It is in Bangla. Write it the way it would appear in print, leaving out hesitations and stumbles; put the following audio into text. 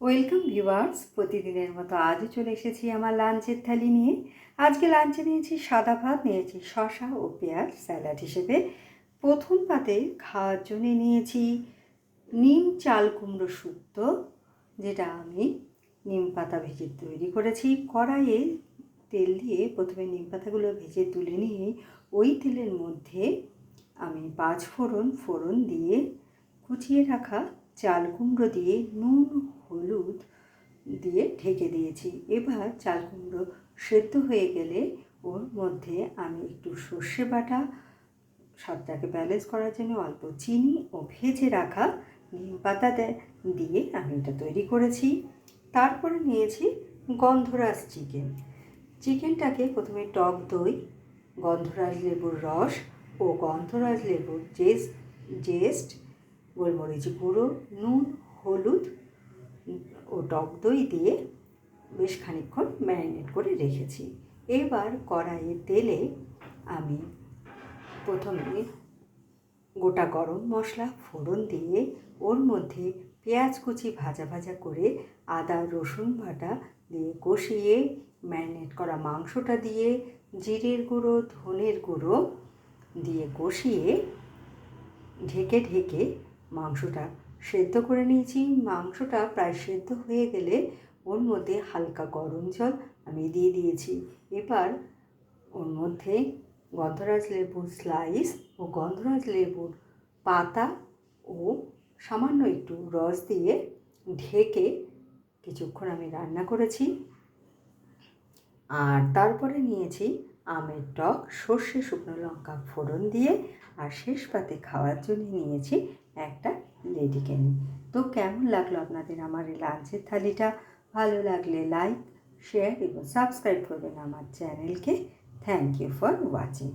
ওয়েলকাম ভিউয়ার্স, প্রতিদিনের মতো আজও চলে এসেছি আমার লাঞ্চের থালি নিয়ে। আজকে লাঞ্চে নিয়েছি সাদা ভাত, নিয়েছি শসা ও পেঁয়াজ স্যালাড হিসেবে। প্রথম পাতে খাওয়ার জন্য নিয়েছি নিম চাল কুমড়ো শুক্তো, যেটা আমি নিম পাতা ভেজে তৈরি করেছি। কড়াইয়ে তেল দিয়ে প্রথমে নিম পাতাগুলো ভেজে তুলে নিয়ে ওই তেলের মধ্যে আমি 5 ফোড়ন দিয়ে কুচিয়ে রাখা চাল কুমড়ো দিয়ে নুন হলুদ দিয়ে ঢেকে দিয়েছি। এবার চাল কুমড়ো সেদ্ধ হয়ে গেলে ওর মধ্যে আমি একটু সর্ষে বাটা, স্বাদটাকে ব্যালেন্স করার জন্য অল্প চিনি ও ভেজে রাখা নিম পাতা দিয়ে আমি এটা তৈরি করেছি। তারপরে নিয়েছি গন্ধরাজ চিকেনটাকে প্রথমে টক দই, গন্ধরাজ লেবুর রস ও গন্ধরাজ লেবুর জেস্ট, গোলমরিচ গুঁড়ো, নুন, হলুদ ও টক দই দিয়ে বেশ খানিকক্ষণ ম্যারিনেট করে রেখেছি। এবার কড়াইয়ে তেলে আমি প্রথমে গোটা গরম মশলা ফোড়ন দিয়ে ওর মধ্যে পেঁয়াজ কুচি ভাজা ভাজা করে আদা রসুন বাটা দিয়ে কষিয়ে ম্যারিনেট করা মাংসটা দিয়ে জিরের গুঁড়ো ধনের গুঁড়ো দিয়ে কষিয়ে ঢেকে ঢেকে মাংসটা সেদ্ধ করে নিয়েছি। মাংসটা প্রায় সেদ্ধ হয়ে গেলে ওর মধ্যে হালকা গরম জল আমি দিয়ে দিয়েছি। এবার ওর মধ্যে গন্ধরাজ লেবুর স্লাইস ও গন্ধরাজ লেবুর পাতা ও সামান্য একটু রস দিয়ে ঢেকে কিছুক্ষণ আমি রান্না করেছি। আর তারপরে নিয়েছি আমের টক, সর্ষে শুকনো লঙ্কা ফোড়ন দিয়ে, আর শেষ পাতে খাওয়ার জন্য নিয়েছি একটা লেডিকেনি। তো কেমন লাগলো আপনাদের আমার এই লাঞ্চের থালিটা? ভালো লাগলে লাইক, শেয়ার এবং সাবস্ক্রাইব করবেন আমার চ্যানেলকে। Thank you for watching.